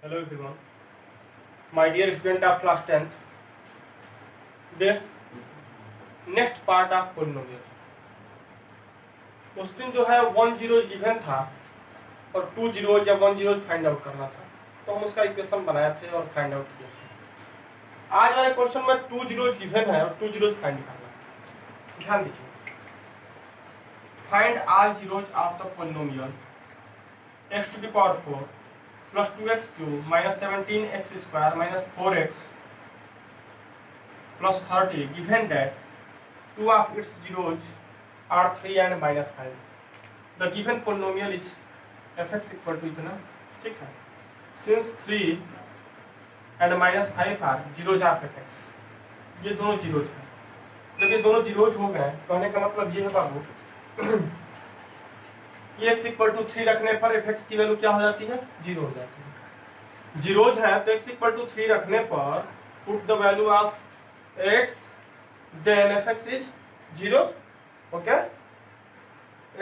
Hello everyone, my dear student of class 10th. The next part of polynomial. उस दिन जो है 1 zeros given था और 2 zeros या 1 zeros फाइंड आउट करना था, तो हम उसका इक्वेशन बनाए थे और फाइंड आउट किए थे। आज वाले क्वेश्चन में 2 zeros गिवन है और 2 zeros फाइंड करना है। ध्यान दीजिए, find all zeros of the polynomial x to the power 4 plus 2x cube minus 17x square minus 4x plus 30 given that two of its zeros are 3 and minus 5. The given polynomial is fx equal to इतना, ठीक है। Since 3 and minus 5 are zeros of fx, ये दोनों zeros हैं। जब ये दोनों zeros हो गए, कहने का मतलब ये है बाबू कि x इक्वल टू 3 रखने पर fx की वैल्यू क्या हो जाती है, 0 हो जाती है। जीरोज है तो x इक्वल टू 3 रखने पर put the value of x then fx is 0। Okay,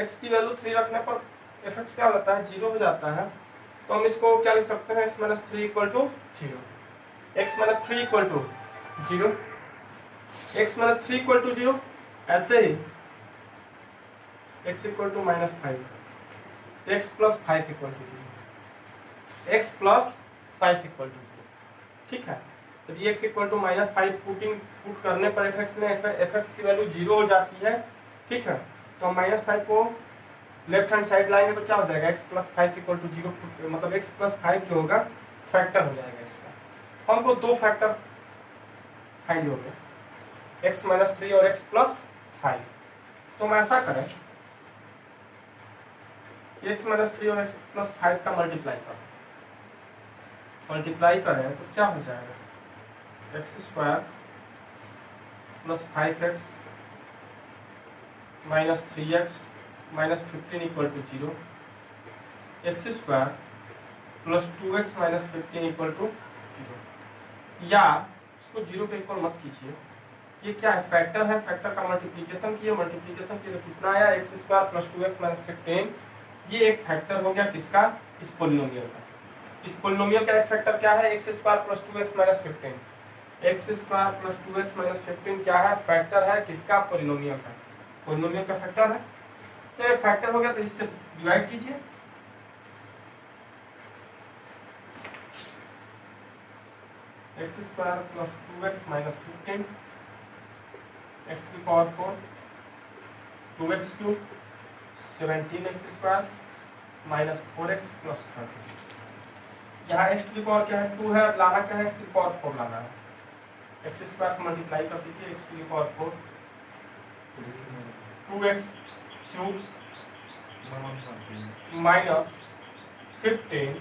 x की वैल्यू 3 रखने पर fx क्या हो जाता है, 0 हो जाता है। तो हम इसको क्या लिख सकते हैं, x - 3 equal to 0, x - 3 equal to 0, x - 3 equal to 0। ऐसे ही x equal to -5, x plus 5 equal to 0, x plus 5 equal to 0, ठीक है। यदि x इक्वल टू -5 पुट करने पर fx में fx की वैल्यू 0 हो जाती है, ठीक है। तो हम -5 को लेफ्ट हैंड साइड लाएंगे तो क्या हो जाएगा, x प्लस 5 इक्वल टू 0, मतलब x प्लस 5 जो होगा फैक्टर हो जाएगा इसका। हमको दो फैक्टर फाइंड हो गए, x - 3 और x प्लस 5। तो हम ऐसा करें, x - 3 और x प्लस 5 का मल्टीप्लाई करें तो क्या हो जाएगा, x² plus 5x minus 3x minus 15 equal to 0, x² plus 2x minus 15 equal to 0। या इसको 0 के इक्वल मत कीजिए, ये क्या है, फैक्टर है, फैक्टर का मल्टीप्लीकेशन किए, मल्टीप्लीकेशन किए तो कितना आया, x² प्लस 2x माइनस 15। ये एक फैक्टर हो गया किसका, इस पोलिनोमियल का। इस पोलिनोमियल का एक फैक्टर क्या है, x² plus 2x minus 15। x² plus 2x minus 15 क्या है, फैक्टर है किसका, पोलिनोमियल का। पोलिनोमियल का फैक्टर है, तो एक फैक्टर हो गया तो इससे डिवाइड कीजिए। x² plus 2x minus 15 x to the power 4, 2x cube 17x² minus 4x plus 30। यहाँ x टू द पावर क्या है, 2 है, लाना क्या है, x टू द पावर 4 लाना है। x² से मल्टीप्लाई कर दीजिए, x to the power 4, 2x cube minus 15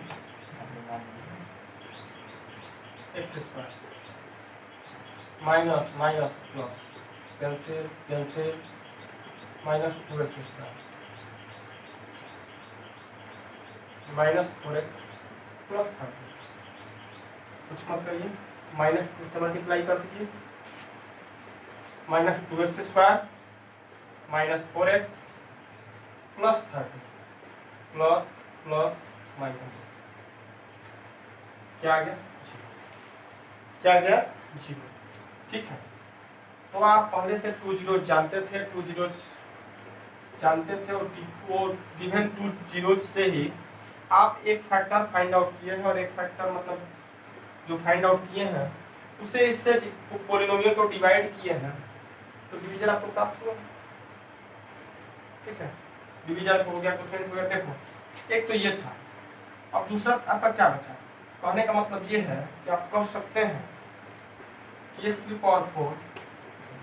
x² minus minus plus cancel minus 2x² minus 4x plus 30। कुछ मत करिए, -2 से मल्टीप्लाई कर दीजिए, minus 2x² minus 4x plus 30 plus plus minus क्या आ गया, क्या आ गया, 0, ठीक है। तो आप पहले से 2 zeros जानते थे, 2 zeros जानते थे और वो गिवन 2 zeros से ही आप एक फैक्टर फाइंड आउट किए हैं, और एक फैक्टर मतलब जो फाइंड आउट किए हैं उसे इससे पोलिनोमियल को डिवाइड किए हैं, तो डिवीजन आपको प्राप्त हुआ, ठीक है। डिवीजन हो गया, क्वोशिएंट हो गया। देखो, एक तो ये था, अब दूसरा आपका क्या बचा। कहने का मतलब ये है कि आप कह सकते हैं कि x to the power 4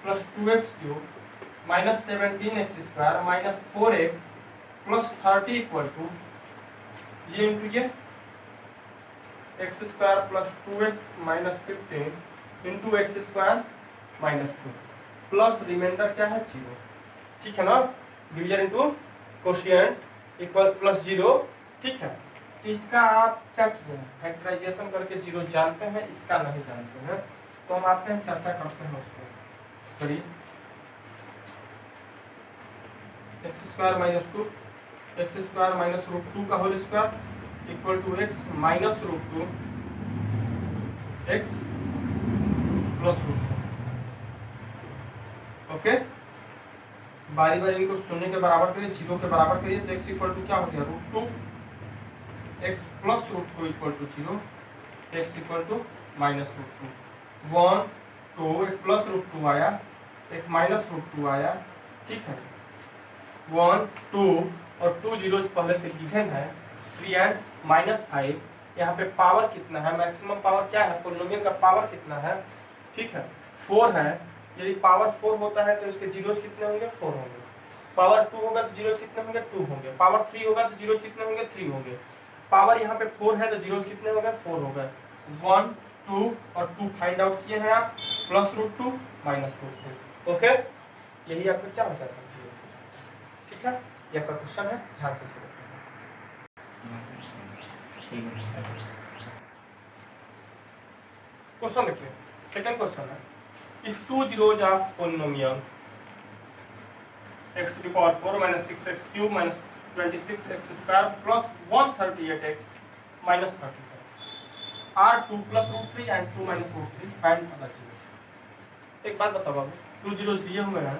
plus 2x cube minus 17x² minus 4x plus 30 equal to ये इंटू ये x² plus 2x minus 15 into x² minus 2 plus remainder क्या है, 0, ठीक है ना। Division into quotient equal plus 0, ठीक है। तो इसका आप क्या किए हैं, फैक्टराइजेशन करके 0 जानते हैं, इसका नहीं जानते हैं, तो हम आते हैं चर्चा करते हैं उसको। करिए, x² माइनस 2 x² माइनस √2 का whole square equal to x minus root two x plus root two. Okay, बारी बारी इनको शून्य के बराबर करिए, जीरो के बराबर करिए, तो एक्स इक्वल टू क्या हो गया root two x plus root two equal to zero, x equal to minus root two. 1 2 एक प्लस रूट टू आया, एक माइनस रूट टू आया, ठीक है। 1 2 और 2 जीरोज पहले से गिवन है, 3 एंड -5। यहाँ पे पावर कितना है, मैक्सिमम पावर क्या है, पोलिनोमियल का पावर कितना है, ठीक है 4 है। यदि पावर 4 होता है तो इसके जीरोज कितने होंगे, 4 होंगे। पावर 2 होगा तो जीरोज कितने होंगे, 2 होंगे। पावर 3 होगा तो जीरोज कितने होंगे, 3 होंगे। पावर यहाँ पे 4 है तो जीरोज कितने हो गए, 4 हो गए। 1 2 और 2 फाइंड आउट किए हैं आप, plus root two minus root two. Okay, यही आपका क्या हो जाता है, ठीक है। ये आपका क्वेश्चन है, ध्यान से इसको क्वेश्चन देखिए। सेकंड क्वेश्चन है, if 2 zeros of polynomial x to the power 4 minus 6x cube minus 26x square plus 138x minus 35 are 2 plus root 3 and 2 minus root 3, find other zeros। एक बात बताओ बाबू, 2 zeros दिए हुए हैं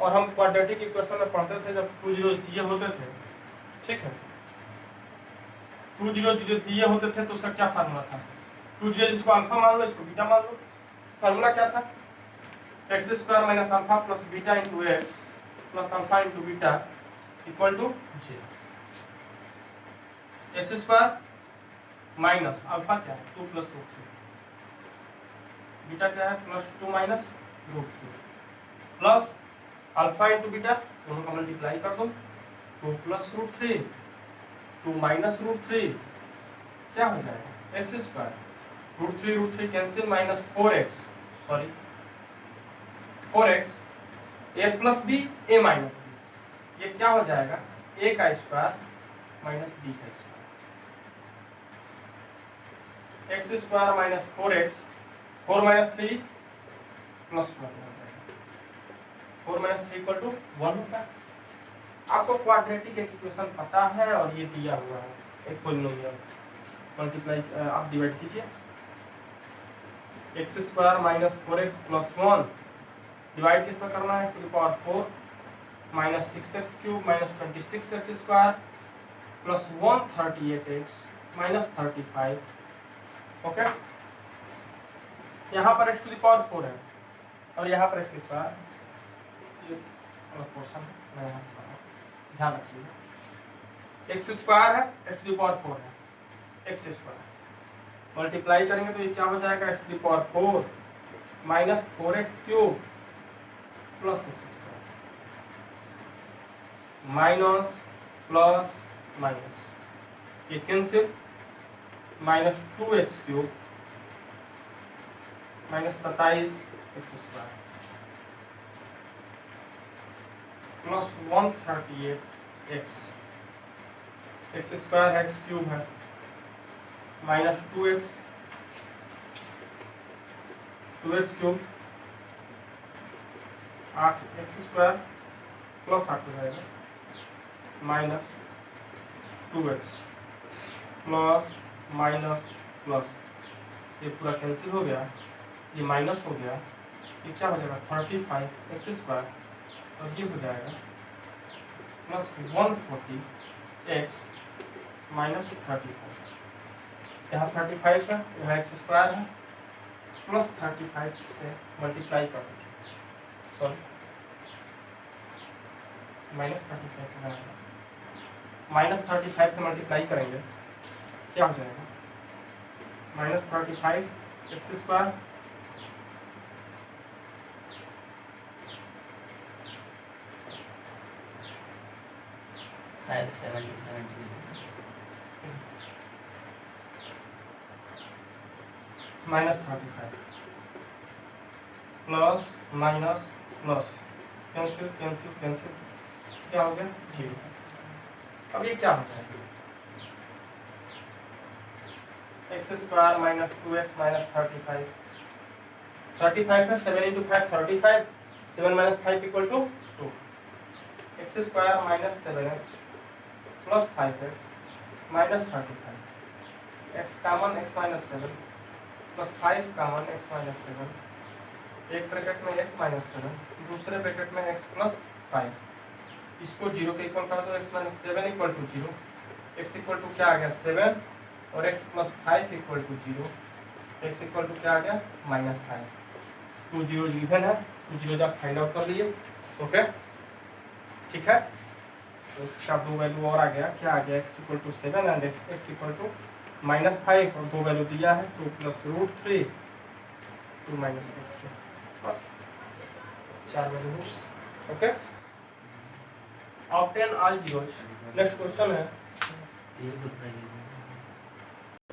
और हम क्वाड्रेटिक इक्वेशन में पढ़ते थे जब 2 zeros दिए होते थे, ठीक है। 2 zeros दिए होते थे तो उसका क्या फार्मूला था, 2 zeros इसको अल्फा मान लो, इसको बीटा मान लो। फार्मूला क्या था, x square minus alpha plus beta into x plus alpha into beta equal to 0। X square minus alpha क्या है, 2 प्लस रूट 3, बीटा क्या है plus 2 minus root 3, plus alpha into beta दोनों का मल्टीप्लाई कर दो, 2 प्लस रूट 3 2 माइनस रूट 3 क्या हो जाएगा, x square root 3 cancel minus 4x, sorry 4x a plus b a minus b, ये क्या हो जाएगा a का स्क्वायर माइनस b का square, x square minus 4x 4 minus 3 plus 1 हो जाएगा, 4 माइनस 3 इक्वल टू 1 होता है। आपको क्वाड्रेटिक इक्वेशन पता है और ये दिया हुआ है एक पोलिनोमियल, मल्टीप्लाई आप डिवाइड कीजिए, x square minus 4x plus 1 divide किस पर करना है, to the power 4 minus 6x cube minus 26x square plus 138x minus 35। Okay, यहाँ पर x टू द पावर 4 है और यहाँ पर x स्क्वायर, ये पोर्शन मैं यहाँ से ध्यान रखिए, एक्स स्क्वायर है x टू द पावर 4 है, एक्स स्क्वायर मल्टीप्लाई करेंगे तो ये क्या हो जाएगा, x to the power 4 minus 4x cube plus x square minus plus minus, ये cancel, minus 2x cube minus 27x square plus 138x, x square x cube है minus 2x cube 8x square plus 8 हो जाएगा minus 2x plus minus plus, ये पूरा cancel हो गया, ये minus हो गया, ये क्या हो जाएगा 35x स्क्वायर और ये हो जाएगा प्लस 140x माइनस 35, यहाँ 35 है, यहाँ एक्स स्क्वायर है, प्लस 35 से मल्टीप्लाई कर दो, सॉरी माइनस 35 माइनस 35 से मल्टीप्लाई करेंगे क्या हो जाएगा, माइनस 35 एक्स स्क्वायर शायद 70 minus 35 plus minus plus, cancel cancel cancel, क्या हो गया 0। अब ये क्या हो जाएगा, x square minus 2x minus 35 है, 7 into 5 35, 7 minus 5 equal to 2, x square minus 7x plus 5x minus 35, x common x minus 7 plus 5 common x minus 7, एक ब्रैकेट में एक्स माइनस 7, दूसरे ब्रैकेट में एक्स प्लस 5, इसको 0 के इक्वल कर दो, x minus 7 equal to 0, x equal to क्या आ गया 7 और x plus 5 equal to 0, x equal to क्या आ गया माइनस 5, 2 जीरो गिवन है, 2 जीरो आप फाइंड आउट कर लिए। ओके ठीक है, तो इसका 2 वैल्यू और आ गया, क्या आ गया x equal to 7 and x equal to minus 5 और 2 वैल्यू दिया है 2 प्लस रूट 3 2 माइनस रूट 3, बस 4 value. Okay obtain all zeros. Next question है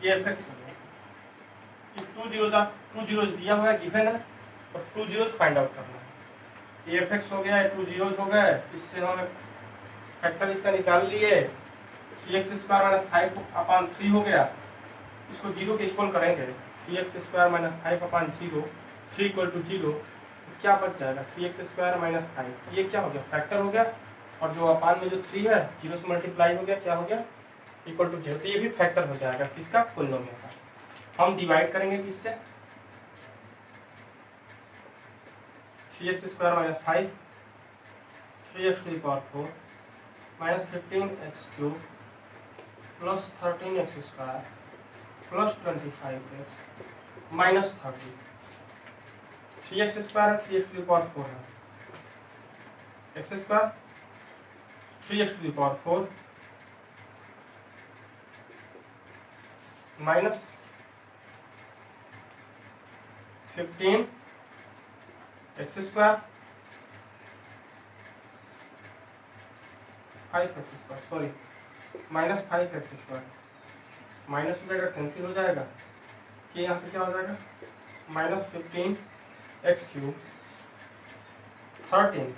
ये एफएक्स हो गया, 2 जीरोज दिया हुआ है गिवन है और 2 जीरोज फाइंड आउट करना है। ये एफएक्स हो गया, 2 जीरोज हो गए, इससे हम फैक्टर इसका निकाल लिए, 3x² माइनस 5/3 हो गया, इसको 0 के इक्वल करेंगे, 3x² माइनस 5/0 3 इक्वल टू 0, क्या बच जाएगा 3x² माइनस 5, ये क्या हो गया फैक्टर हो गया, और जो अपान में जो 3 है 0 से मल्टीप्लाई हो गया, क्या हो गया इक्वल टू 0, तो ये भी फैक्टर हो जाएगा किसका पोलिनोमियल का। हम डिवाइड करेंगे किससे 3x² minus 5 3x⁴ minus 15x³ plus 13x² plus 25x minus 30, 3x² है 3x⁴ है, x² 3x⁴ minus 15x² sorry minus 5x², minus हो जाएगा कैंसिल हो जाएगा, कि यहाँ पे क्या हो जाएगा माइनस 15x³ 13,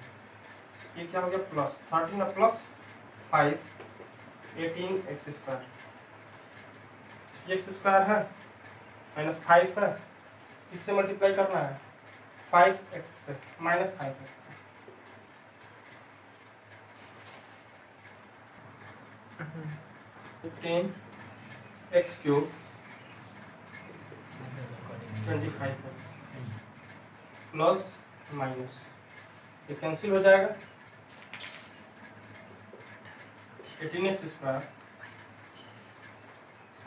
ये क्या हो गया प्लस 13 और प्लस 5 18x², x² है माइनस 5 है, किससे मल्टीप्लाई करना है 5x से माइनस 5x से, x³ 25x प्लस माइनस, ये कैंसिल हो जाएगा 18x²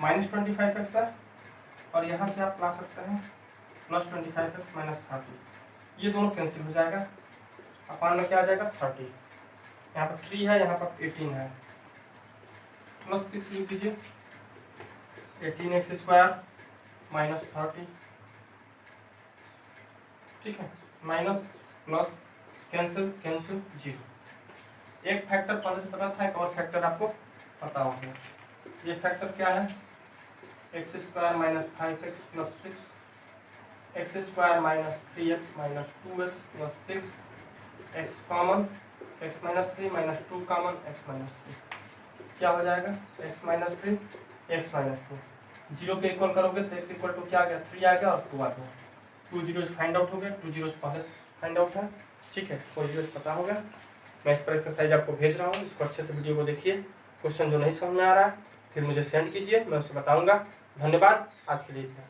माइनस 25x है, और यहाँ से आप ला सकते हैं प्लस 25x माइनस 30, ये दोनों कैंसिल हो जाएगा, अपान में क्या आ जाएगा 30, यहाँ पर 3 है यहाँ पर 18 है, प्लस 6 लिख दीजिए 18x² माइनस 30, ठीक है, माइनस प्लस कैंसिल कैंसिल 0, एक फैक्टर पहले से पता था, एक और फैक्टर आपको पता होगा, ये फैक्टर क्या है x² minus 5x plus 6, x² minus 3x minus 2x plus 6, x common x minus 3 minus 2 common x minus 3, क्या हो जाएगा x माइनस 3 x माइनस 2, 0 के इक्वल करोगे तो x इक्वल टू क्या आ गया 3 आ गया और 2 आ गया, 2 जीरोज फाइंड आउट हो गए, 2 जीरोज पहले से फाइंड आउट है, ठीक है 4 जीरोज पता हो गया। मैं इस पर एक्सरसाइज आपको भेज रहा हूँ, इसको अच्छे से वीडियो को देखिए, क्वेश्चन जो नहीं समझ में आ रहा है फिर मुझे सेंड कीजिए, मैं उसे बताऊंगा। धन्यवाद, आज के लिए इतना।